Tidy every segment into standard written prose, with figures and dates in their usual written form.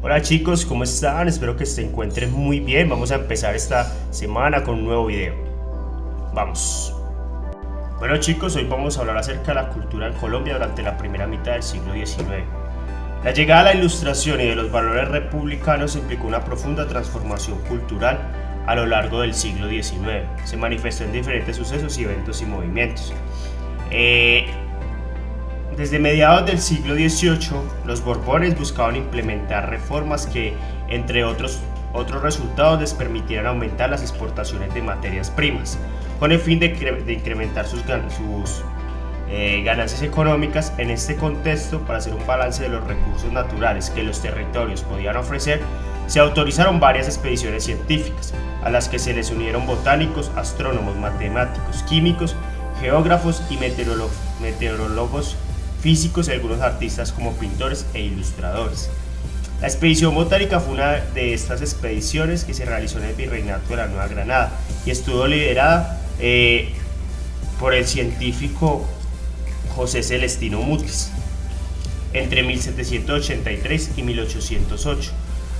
Hola chicos, ¿cómo están? Espero que se encuentren muy bien. Vamos a empezar esta semana con un nuevo video. Vamos. Bueno chicos, hoy vamos a hablar acerca de la cultura en Colombia durante la primera mitad del siglo XIX. La llegada a la Ilustración y de los valores republicanos implicó una profunda transformación cultural a lo largo del siglo XIX. Se manifestó en diferentes sucesos y eventos y movimientos. Desde mediados del siglo XVIII, los Borbones buscaban implementar reformas que, entre otros resultados, les permitieran aumentar las exportaciones de materias primas, con el fin de incrementar sus ganancias económicas. En este contexto, para hacer un balance de los recursos naturales que los territorios podían ofrecer, se autorizaron varias expediciones científicas, a las que se les unieron botánicos, astrónomos, matemáticos, químicos, geógrafos y meteorólogos, físicos y algunos artistas como pintores e ilustradores. La expedición botánica fue una de estas expediciones que se realizó en el Virreinato de la Nueva Granada y estuvo liderada por el científico José Celestino Mutis entre 1783 y 1808,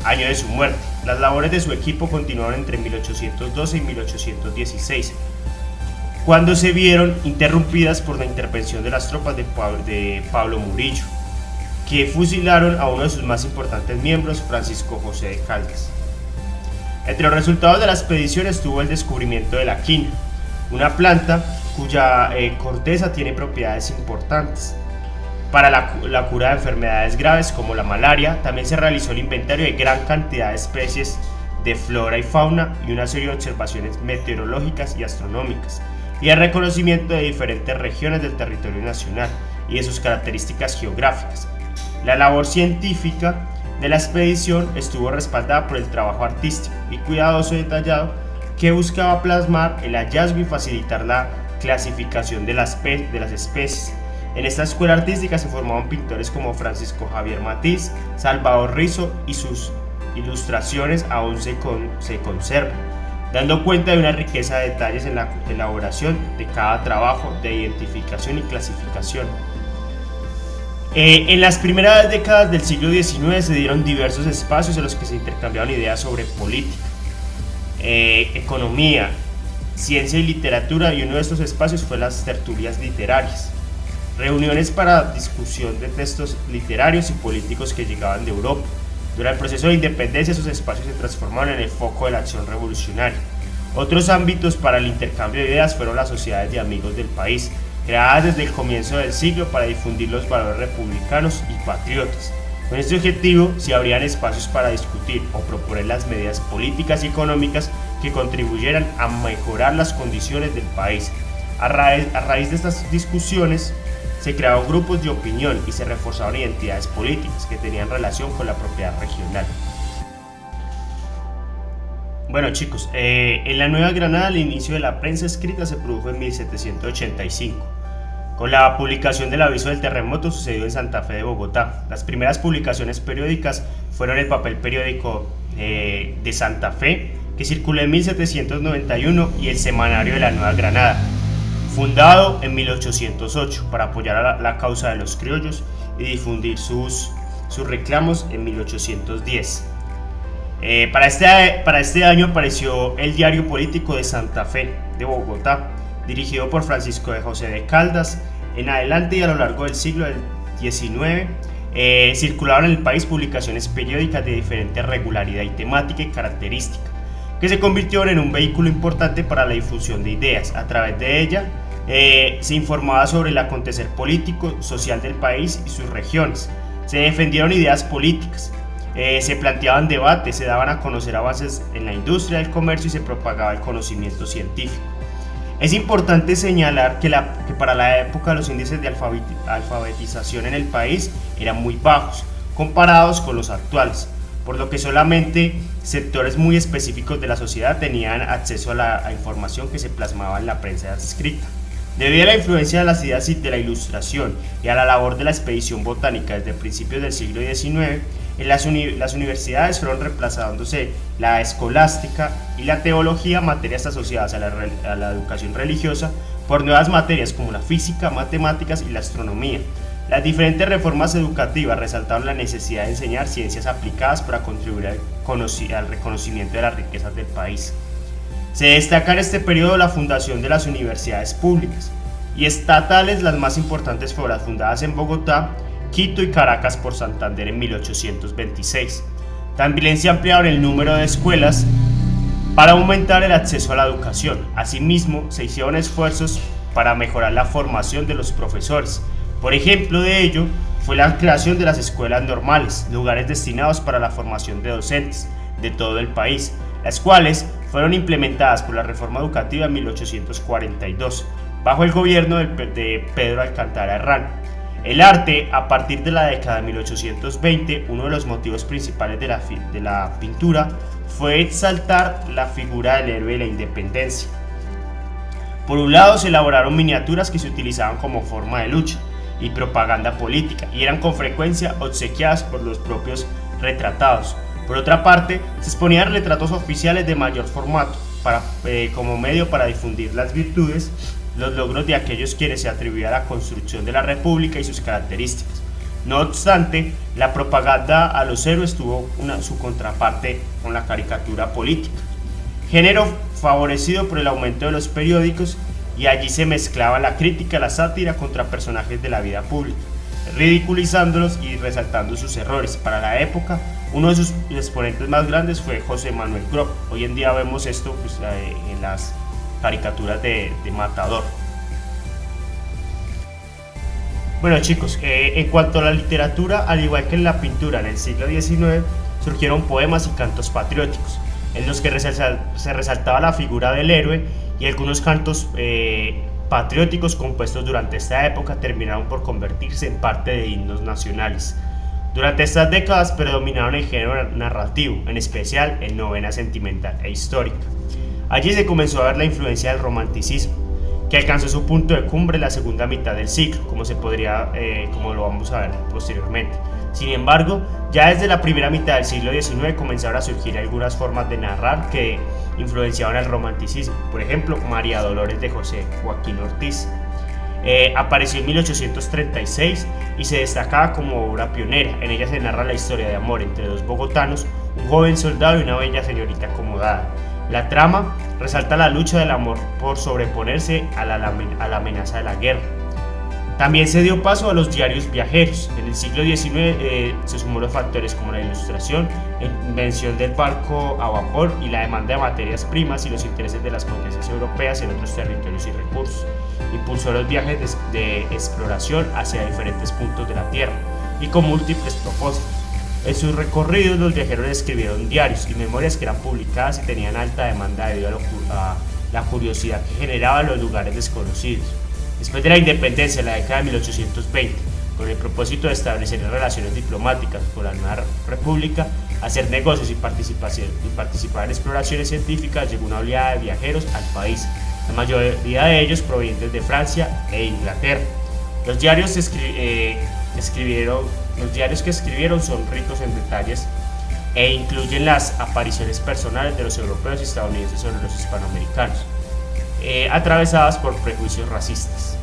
año de su muerte. Las labores de su equipo continuaron entre 1812 y 1816, cuando se vieron interrumpidas por la intervención de las tropas de Pablo Murillo, que fusilaron a uno de sus más importantes miembros, Francisco José de Caldas. Entre los resultados de la expedición estuvo el descubrimiento de la quina, una planta cuya corteza tiene propiedades importantes para la cura de enfermedades graves como la malaria. También se realizó el inventario de gran cantidad de especies de flora y fauna y una serie de observaciones meteorológicas y astronómicas, y el reconocimiento de diferentes regiones del territorio nacional y de sus características geográficas. La labor científica de la expedición estuvo respaldada por el trabajo artístico y cuidadoso y detallado que buscaba plasmar el hallazgo y facilitar la clasificación de las especies. En esta escuela artística se formaban pintores como Francisco Javier Matiz, Salvador Rizo, y sus ilustraciones aún se conservan, dando cuenta de una riqueza de detalles en la elaboración de cada trabajo de identificación y clasificación. En las primeras décadas del siglo XIX se dieron diversos espacios en los que se intercambiaban ideas sobre política, economía, ciencia y literatura, y uno de estos espacios fue las tertulias literarias, reuniones para discusión de textos literarios y políticos que llegaban de Europa. Durante el proceso de independencia, esos espacios se transformaron en el foco de la acción revolucionaria. Otros ámbitos para el intercambio de ideas fueron las sociedades de amigos del país, creadas desde el comienzo del siglo para difundir los valores republicanos y patriotas. Con este objetivo se abrían espacios para discutir o proponer las medidas políticas y económicas que contribuyeran a mejorar las condiciones del país. A raíz de estas discusiones, se crearon grupos de opinión y se reforzaron identidades políticas que tenían relación con la propiedad regional. Bueno chicos, en la Nueva Granada el inicio de la prensa escrita se produjo en 1785. Con la publicación del aviso del terremoto sucedió en Santa Fe de Bogotá. Las primeras publicaciones periódicas fueron el papel periódico de Santa Fe, que circuló en 1791, y el Semanario de la Nueva Granada, fundado en 1808 para apoyar a la causa de los criollos y difundir sus reclamos en 1810. Para este año apareció el Diario Político de Santa Fe de Bogotá, dirigido por Francisco de José de Caldas. En adelante y a lo largo del siglo XIX circularon en el país publicaciones periódicas de diferente regularidad y temática y característica, que se convirtió en un vehículo importante para la difusión de ideas. A través de ella se informaba sobre el acontecer político, social del país y sus regiones. Se defendieron ideas políticas, se planteaban debates, se daban a conocer avances en la industria del comercio y se propagaba el conocimiento científico. Es importante señalar que para la época los índices de alfabetización en el país eran muy bajos comparados con los actuales, por lo que solamente sectores muy específicos de la sociedad tenían acceso a la información que se plasmaba en la prensa escrita. Debido a la influencia de las ideas de la Ilustración y a la labor de la expedición botánica desde principios del siglo XIX, en las universidades fueron reemplazándose la escolástica y la teología, materias asociadas a la educación religiosa, por nuevas materias como la física, matemáticas y la astronomía. Las diferentes reformas educativas resaltaron la necesidad de enseñar ciencias aplicadas para contribuir al reconocimiento de las riquezas del país. Se destaca en este periodo la fundación de las universidades públicas y estatales. Las más importantes fueron las fundadas en Bogotá, Quito y Caracas por Santander en 1826. También se ampliaron el número de escuelas para aumentar el acceso a la educación. Asimismo, se hicieron esfuerzos para mejorar la formación de los profesores. Por ejemplo de ello fue la creación de las escuelas normales, lugares destinados para la formación de docentes de todo el país, las cuales fueron implementadas por la reforma educativa en 1842, bajo el gobierno de Pedro Alcántara Herrán. El arte, a partir de la década de 1820, uno de los motivos principales de la pintura fue exaltar la figura del héroe de la independencia. Por un lado, se elaboraron miniaturas que se utilizaban como forma de lucha y propaganda política y eran con frecuencia obsequiadas por los propios retratados. Por otra parte, se exponían retratos oficiales de mayor formato como medio para difundir las virtudes, los logros de aquellos quienes se atribuía la construcción de la república y sus características. No obstante, la propaganda a los héroes tuvo su contraparte con la caricatura política, género favorecido por el aumento de los periódicos, y allí se mezclaba la crítica, la sátira contra personajes de la vida pública, ridiculizándolos y resaltando sus errores. Para la época, uno de sus exponentes más grandes fue José Manuel Grob. Hoy en día vemos esto en las caricaturas de Matador. Bueno chicos, en cuanto a la literatura, al igual que en la pintura en el siglo XIX, surgieron poemas y cantos patrióticos, en los que se resaltaba la figura del héroe, y algunos cantos patrióticos compuestos durante esta época terminaron por convertirse en parte de himnos nacionales. Durante estas décadas predominaron el género narrativo, en especial el novela sentimental e histórica. Allí se comenzó a ver la influencia del romanticismo, que alcanzó su punto de cumbre en la segunda mitad del siglo, como lo vamos a ver posteriormente. Sin embargo, ya desde la primera mitad del siglo XIX comenzaron a surgir algunas formas de narrar que influenciaban el romanticismo. Por ejemplo, María Dolores de José Joaquín Ortiz apareció en 1836 y se destacaba como obra pionera. En ella se narra la historia de amor entre dos bogotanos, un joven soldado y una bella señorita acomodada. La trama resalta la lucha del amor por sobreponerse a la amenaza de la guerra. También se dio paso a los diarios viajeros. En el siglo XIX se sumó los factores como la ilustración, la invención del barco a vapor y la demanda de materias primas y los intereses de las potencias europeas en otros territorios y recursos. Impulsó los viajes de exploración hacia diferentes puntos de la Tierra y con múltiples propósitos. En sus recorridos los viajeros escribieron diarios y memorias que eran publicadas y tenían alta demanda debido a la curiosidad que generaban los lugares desconocidos. Después de la independencia en la década de 1820, con el propósito de establecer relaciones diplomáticas con la nueva república, hacer negocios y participar en exploraciones científicas, llegó una oleada de viajeros al país, la mayoría de ellos provenientes de Francia e Inglaterra. Los diarios que escribieron son ricos en detalles e incluyen las apariciones personales de los europeos y estadounidenses sobre los hispanoamericanos, atravesadas por prejuicios racistas.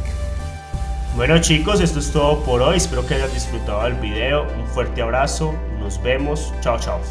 Bueno chicos, esto es todo por hoy, espero que hayan disfrutado del video, un fuerte abrazo, nos vemos, chao chao.